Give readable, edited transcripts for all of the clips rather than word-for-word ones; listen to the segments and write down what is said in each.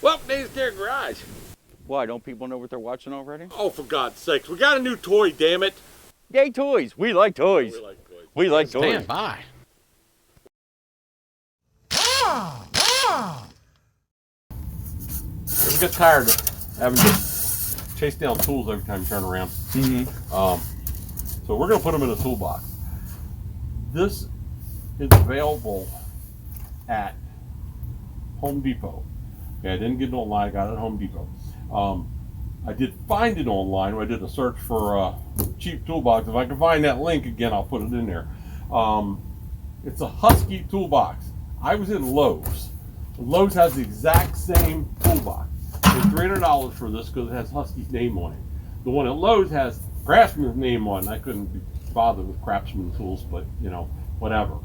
Well, there's their garage. Why, don't people know what they're watching already? Oh, for God's sakes, we got a new toy, damn it. Yay, toys. We like toys. We like toys. We like toys. Stand by. We get tired of having to chase down tools every time you turn around. So we're going to put them in a toolbox. This is available at Home Depot. Okay, I didn't get it online, I got it at Home Depot. I did find it online when I did a search for a cheap toolbox. If I can find that link again, I'll put it in there. It's a Husky toolbox. I was in Lowe's. Lowe's has the exact same toolbox. It's $300 for this because it has Husky's name on it. The one at Lowe's has Craftsman's name on it. I couldn't be bothered with Craftsman tools, but you know, whatever.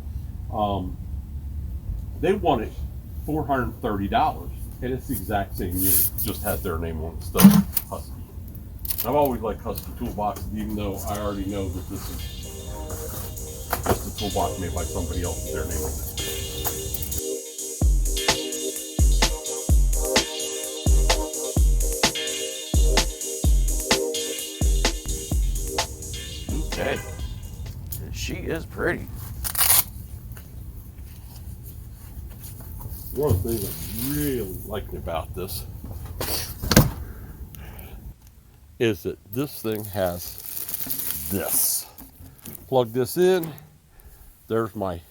They wanted $430, and it's the exact same unit. It just has their name on it. Still Husky. I've always liked Husky toolboxes, even though I already know that this is just a toolbox made by somebody else with their name on it. Okay. She is pretty. One of the things I really like about this is that this thing has this. Plug this in. There's my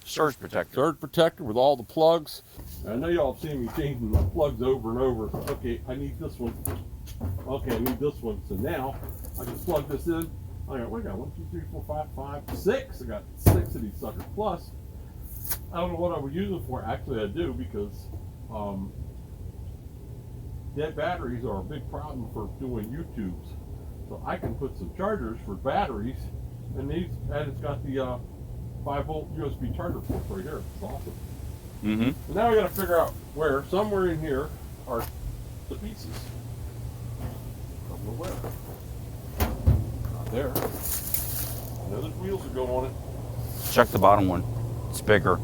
Surge protector. surge protector with all the plugs. I know y'all have seen me changing my plugs over and over. Okay, I need this one. Okay, I need this one. So now I can plug this in. I got 1, 2, 3, 4, 5, 6. I got 6 of these suckers. Plus, I don't know what I would use them for. Actually, I do, because dead batteries are a big problem for doing YouTubes. So I can put some chargers for batteries, and it's got the 5-volt USB charger port right here. It's awesome. Mm-hmm. And now I got to figure out where. Somewhere in here are the pieces. I don't know where. Not there. I know there's wheels that go on it. Check the bottom one. It's bigger.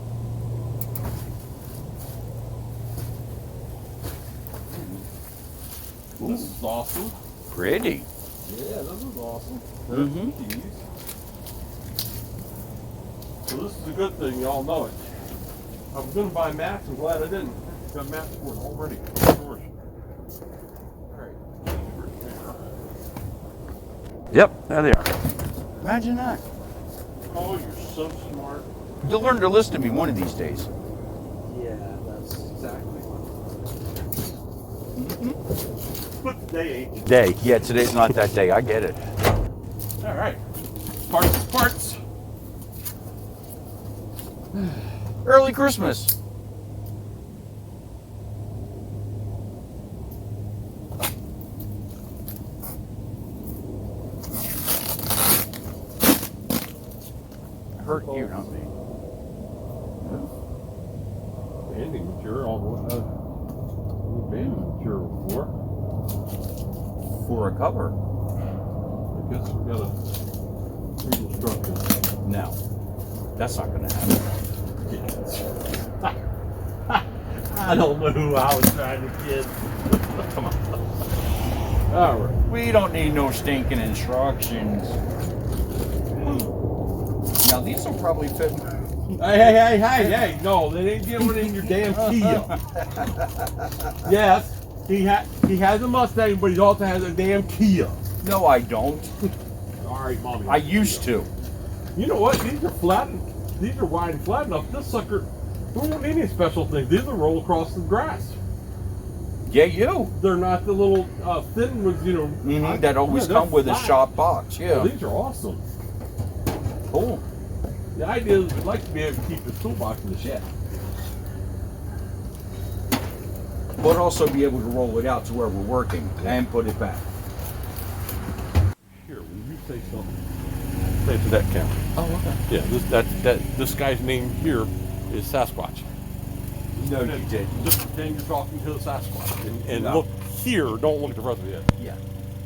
This is awesome. Pretty. Yeah, this is awesome. There's the keys. So this is a good thing, y'all know it. I was going to buy mats, I'm glad I didn't. Got mats for it already. Alright. Yep, there they are. Imagine that. Oh, you're so smart. You'll learn to listen to me one of these days. Yeah, that's exactly what. But today ain't. Day. Yeah, today's not that day. I get it. Alright. Parts. Early Christmas. Hurt you, not me. Banding material. Banding material For a cover. I guess we gotta read instructions. No. That's not going to happen. I don't know who I was trying to kid. Come on. All right. We don't need no stinking instructions. Now, these will probably fit. Hey. No, they ain't getting in your damn Kia. Yes, he has a Mustang, but he also has a damn Kia. No, I don't. All right, Mommy. I used to. You know what? These are flat. These are wide and flat enough. This sucker, we don't need any special things. These will roll across the grass. Yeah, you. They're not the little thin ones, you know. That always come with a flat. shop box. Yeah. Well, these are awesome. Cool. The idea is we'd like to be able to keep this toolbox in the shed. But also be able to roll it out to where we're working and put it back. Here, when you say something, say it to that camera. Oh, okay. Yeah, this guy's name here is Sasquatch. No, you didn't. Just pretend you're talking to the Sasquatch. And No. look here, don't look at the rest of the head. Yeah.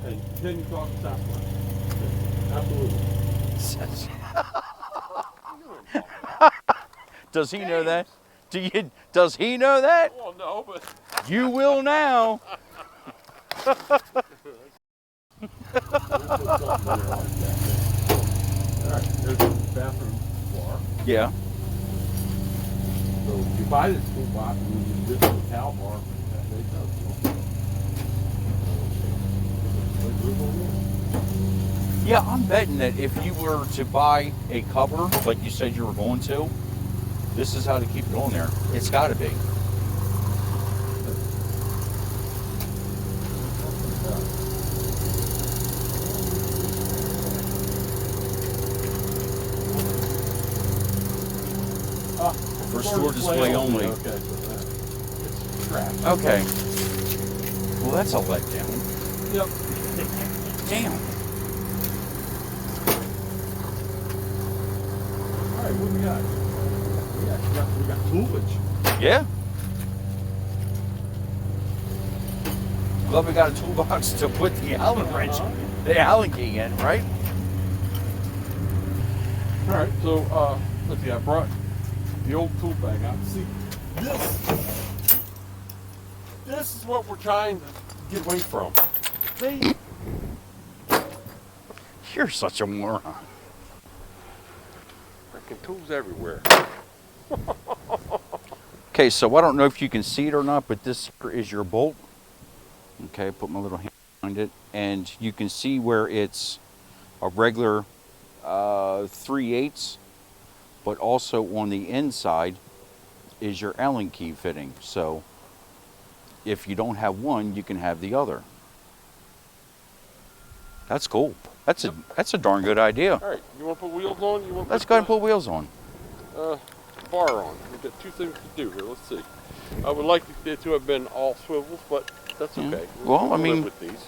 And pretend you're talking to Sasquatch. Absolutely. Does he know that? Does he know that? Well, no, but You will now. Alright, there's the bathroom bar. Yeah. So if you buy this toolbox and you use this little towel bar, that makes sense. Yeah, I'm betting that if you were to buy a cover, like you said you were going to, this is how to keep it on there. It's got to be. For store display only. Okay, so it's trash. Okay. Well, that's a letdown. Yep. Damn. Alright, what do we got? We got toolage. Yeah. Glad we got a toolbox to put the Allen wrench, the Allen key in, right? Alright, so let's see, I brought the old tool bag out. See, this is what we're trying to get away from. See? You're such a moron. Freaking tools everywhere. Okay, so I don't know if you can see it or not, but this is your bolt. Okay, put my little hand behind it, and you can see where it's a regular 3/8, but also on the inside is your Allen key fitting. So if you don't have one, you can have the other. That's cool. That's a darn good idea. Alright, you want to put wheels on? You want to Let's go ahead and put wheels on. Bar on. We've got two things to do here. Let's see. I would like it to have been all swivels, but that's okay. Well, I We'll mean, live with these.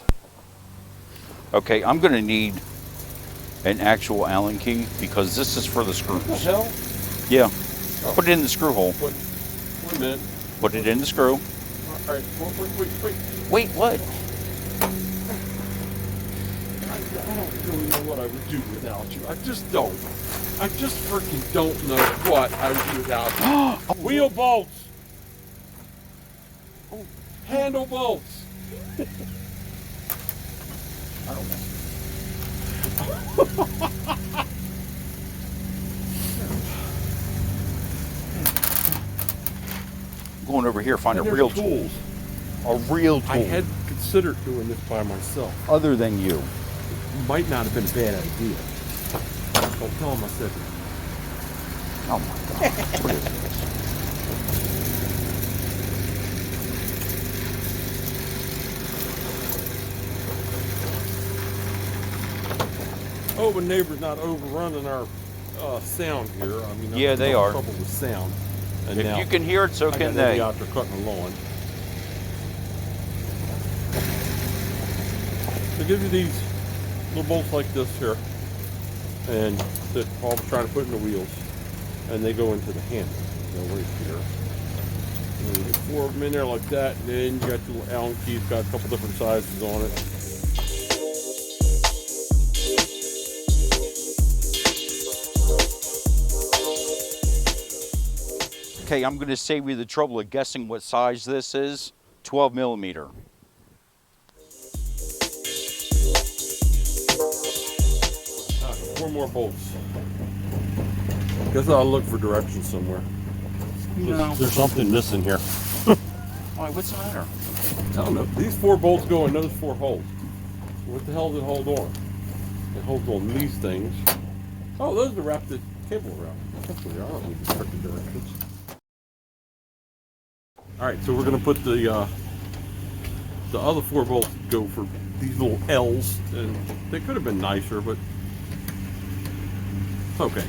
Okay, I'm going to need an actual Allen key because this is for the screws. What the hell? Yeah. Oh. Put it in the screw hole. Wait a minute. Put it in the screw. Alright, wait. Wait, what? I don't really know what I would do without you. I just don't. I just freaking don't know what I would do without you. Wheel bolts. Oh, handle bolts. I don't know. Going over here, find a And real there's tool. tools. A real tool. I had considered doing this by myself. Other than you. Might not have been a bad idea. Don't tell him I said that. Oh my God. What is this? Oh, the neighbor's not overrunning our sound here. I mean, Yeah, they are. Trouble with sound. And If now you can hear it, so I can got nobody they. out there cutting the lawn. They give you these little bolts like this here, and that Paul was trying to put in the wheels, and they go into the handle. Go right here. And you get 4 of them in there like that, and then you got your little Allen keys, got a couple different sizes on it. Okay, I'm going to save you the trouble of guessing what size this is. 12 millimeter. Alright, 4 more bolts. Guess I'll look for directions somewhere. No. There's something missing here. Why, what's the matter? I don't know. These 4 bolts go in those 4 holes. What the hell does it hold on? It holds on these things. Oh, those are wrapped the cable around. That's what they are. I don't need the freaking directions. Alright, so we're going to put the other 4 bolts go for these little L's, and they could have been nicer, but it's okay.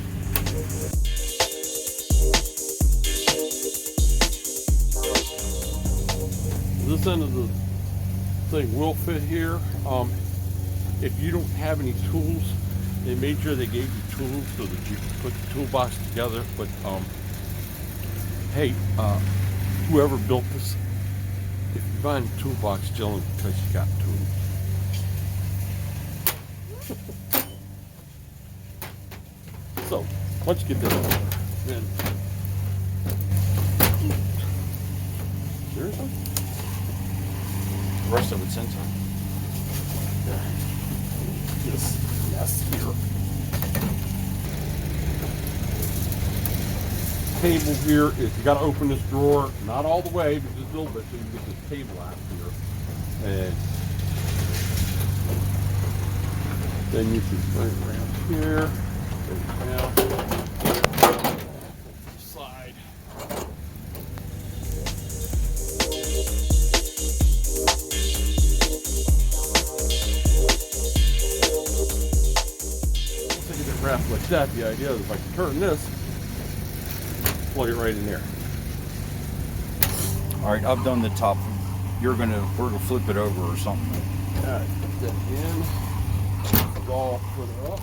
This end of the thing will fit here. If you don't have any tools, they made sure they gave you tools so that you could put the toolbox together. But hey, whoever built this, if you find a toolbox, tell them because you got tools. So once you get this over, then seriously. The rest of it's inside. Yes, here. Table here is, you got to open this drawer, not all the way, but just a little bit, so you can get this table out here. And then you can bring it around here, bring it down, side. Once I get it wrapped like that, the idea is if I can turn this, plug it right in there. All right, I've done the top. We're gonna flip it over or something. All right, put that in. All put it up.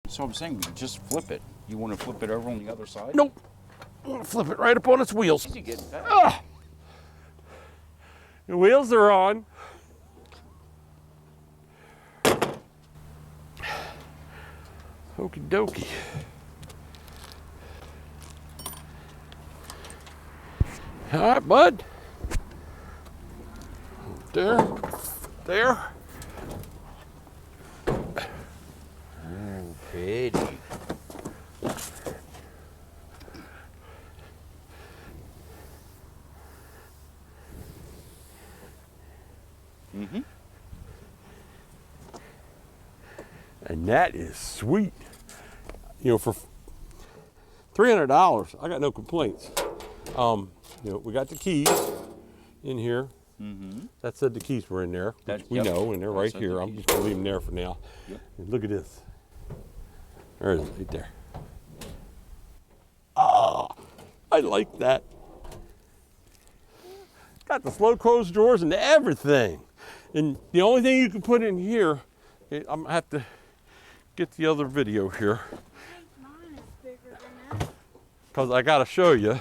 So I'm saying, just flip it. You want to flip it over on the other side? Nope. I'm gonna flip it right up on its wheels. Easy getting back. Ah! The wheels are on. Okie dokie. All right, bud. There. There. Oh, pretty. Mm-hmm. And that is sweet. You know, for $300, I got no complaints. You know, we got the keys in here. Mm-hmm. That said the keys were in there, which we know, and they're right here. I'm just gonna leave them there for now. Yep. And look at this. There it is, right there. Oh, I like that. Got the slow close drawers and everything. And the only thing you can put in here, I'm gonna have to get the other video here. Mine is bigger than that. Because I gotta show you.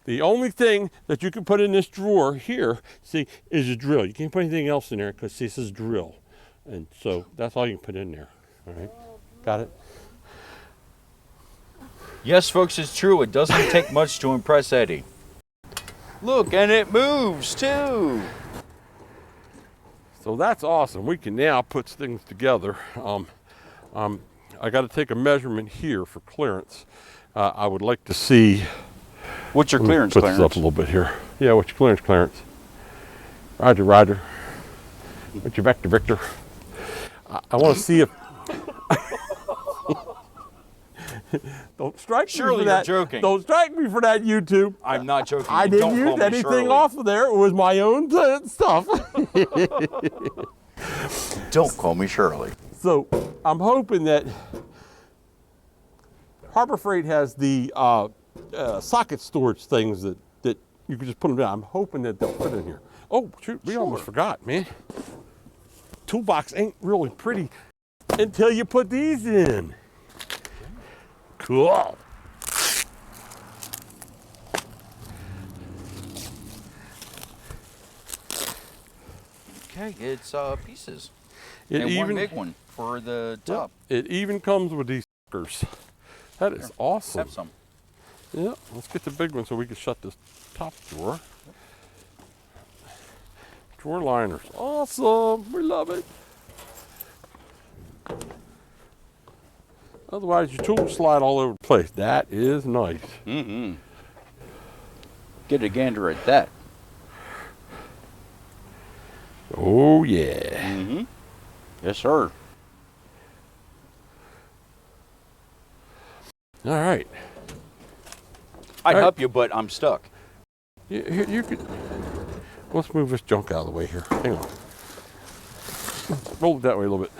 The only thing that you can put in this drawer here, see, is a drill. You can't put anything else in there because see, it says drill. And so that's all you can put in there. All right, got it? Yes, folks, it's true. It doesn't take much to impress Eddie. Look, and it moves too. So that's awesome. We can now put things together. I got to take a measurement here for clearance. I would like to see. What's your clearance? Put this up a little bit here. Yeah, what's your clearance? Roger, Roger. What's your vector, Victor? I want to see if. Don't strike me Surely for that. you're joking. Don't strike me for that, YouTube. I'm not joking. I didn't use anything off of there. It was my own stuff. Don't call me Shirley. So I'm hoping that Harbor Freight has the socket storage things that you can just put them down. I'm hoping that they'll fit in here. Oh, shoot, we almost forgot, man. Toolbox ain't really pretty until you put these in. Cool. Okay, it's pieces. It and even, one big one for the top. It even comes with these suckers. That is awesome. Have some. Yeah, let's get the big one so we can shut this top drawer. Drawer liners, awesome, we love it. Otherwise your tools slide all over the place. That is nice. Mm-hmm. Get a gander at that. Oh yeah. Mm-hmm. Yes, sir. All right. I'd help you, but I'm stuck. You could. Let's move this junk out of the way here. Hang on. Roll it that way a little bit.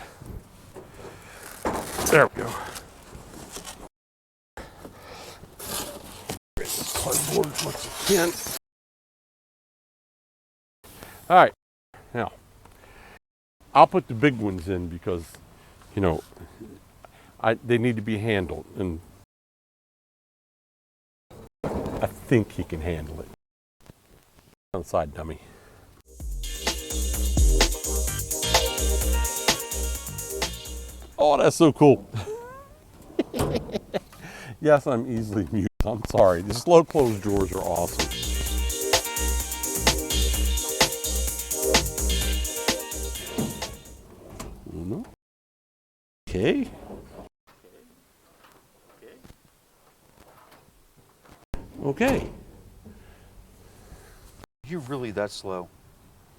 There we go. Cardboard as much as I can. All right. Now, I'll put the big ones in because, you know, they need to be handled, and I think he can handle it. On the side, dummy. Oh, that's so cool. Yes, I'm easily amused. I'm sorry. The slow close drawers are awesome. Okay. Okay. You're really that slow?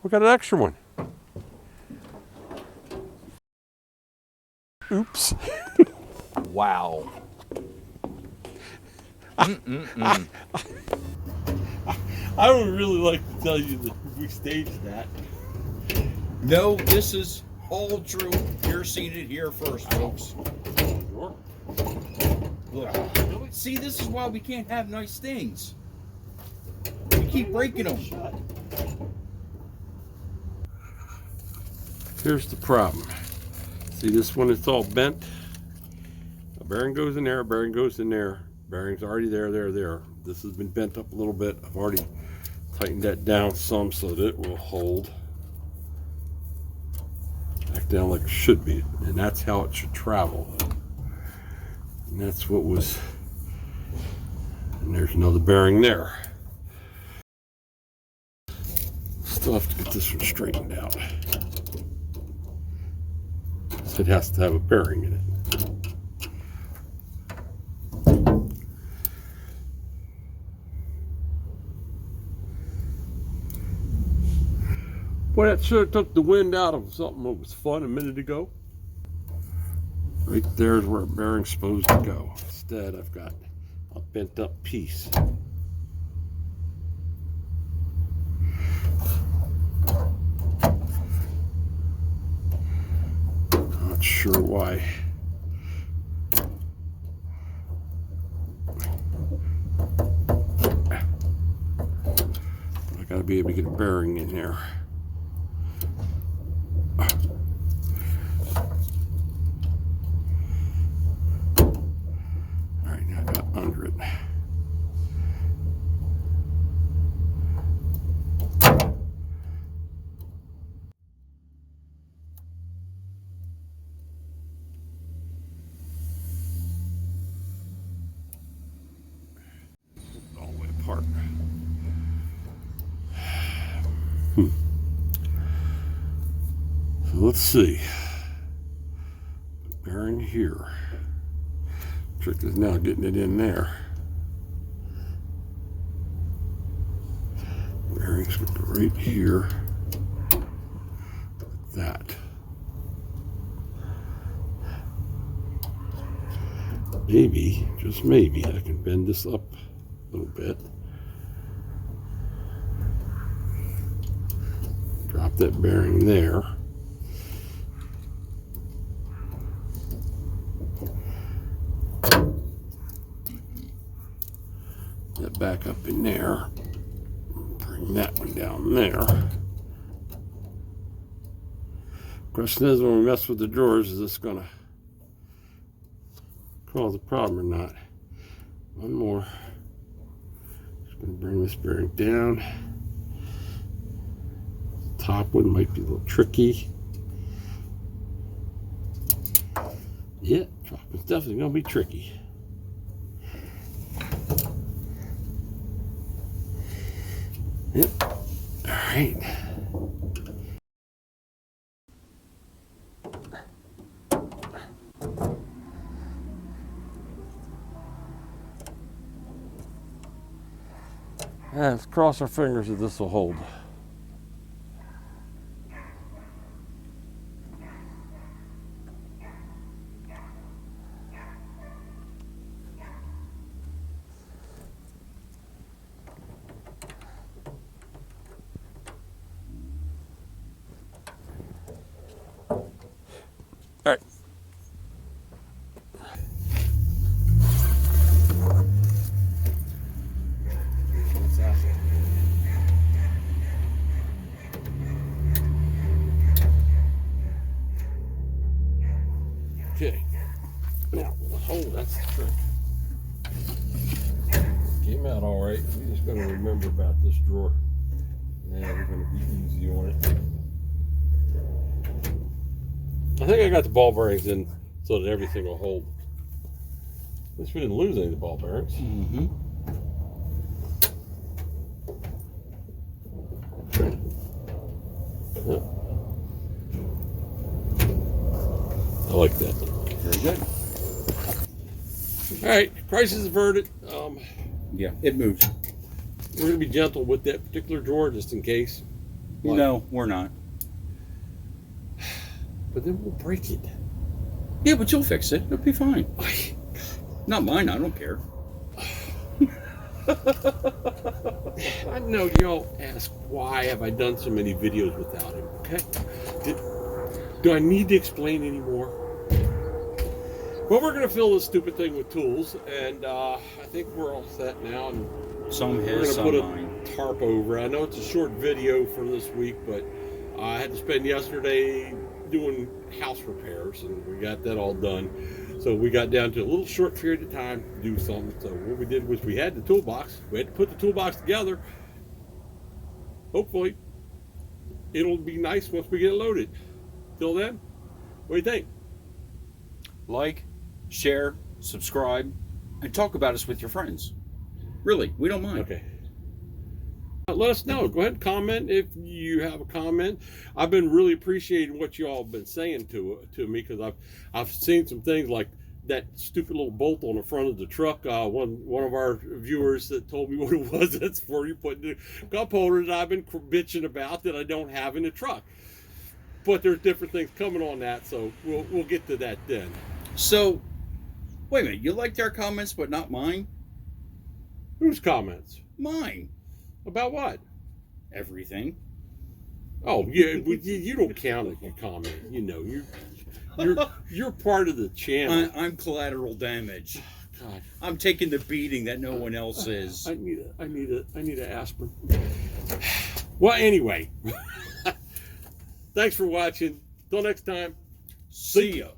We got an extra one. Oops. Wow. I would really like to tell you that we staged that. No, this is all true. You're seeing it here first, folks. Sure. Look, see, this is why we can't have nice things. We keep breaking them. Here's the problem. See this one, it's all bent. A bearing goes in there, a bearing goes in there. Bearing's already there. This has been bent up a little bit. I've already tightened that down some so that it will hold back down like it should be. And that's how it should travel. And that's what was, and there's another bearing there. Still have to get this one straightened out. It has to have a bearing in it. Boy, that sure took the wind out of something that was fun a minute ago. Right there is where a bearing's supposed to go. Instead, I've got a bent up piece. Not sure why. I gotta be able to get a bearing in there. Alright, now I got under it. All the way apart. So let's see. Bearing here. Trick is now getting it in there. Bearings would go right here. Like that. Maybe, just maybe, I can bend this up a little bit. Drop that bearing there. That back up in there. Bring that one down there. Question is, when we mess with the drawers, is this gonna cause a problem or not? One more. Just gonna bring this bearing down. Top one might be a little tricky. Yeah, top is definitely gonna be tricky. Yep. All right. Let's cross our fingers that this will hold. All right. Okay. Now, that's the trick. Came out all right. We're just going to remember about this drawer. Yeah, we're going to be easy on it. I think I got the ball bearings in so that everything will hold. At least we didn't lose any of the ball bearings. Mm-hmm. Yeah. I like that. Very good. All right, price is averted. Yeah, it moves. We're going to be gentle with that particular drawer just in case. But, No, we're not. But then we'll break it. Yeah, but you'll fix it. It'll be fine. Not mine. I don't care. I know y'all ask why have I done so many videos without him, okay? Do I need to explain anymore? Well, we're going to fill this stupid thing with tools, and I think we're all set now. And Some we're his, going to some put mine. a tarp over. I know it's a short video for this week, but I had to spend yesterday doing house repairs, and we got that all done. So we got down to a little short period of time to do something. So what we did was we had the toolbox. We had to put the toolbox together. Hopefully, it'll be nice once we get it loaded. Till then, what do you think? Like, share, subscribe, and talk about us with your friends. Really, we don't mind. Okay. Let us know. Go ahead and comment if you have a comment. I've been really appreciating what you all have been saying to me, because I've seen some things like that stupid little bolt on the front of the truck. One of our viewers that told me what it was. That's for you putting the cup holder that I've been bitching about that I don't have in the truck. But there's different things coming on that, so we'll get to that then. So, wait a minute. You liked our comments, but not mine? Whose comments? Mine. About what? Everything. Oh, yeah, you don't count as a comment. You know, you're part of the channel. I'm collateral damage. God, I'm taking the beating that no one else is. I need an aspirin. Well, anyway, thanks for watching. Till next time. See ya.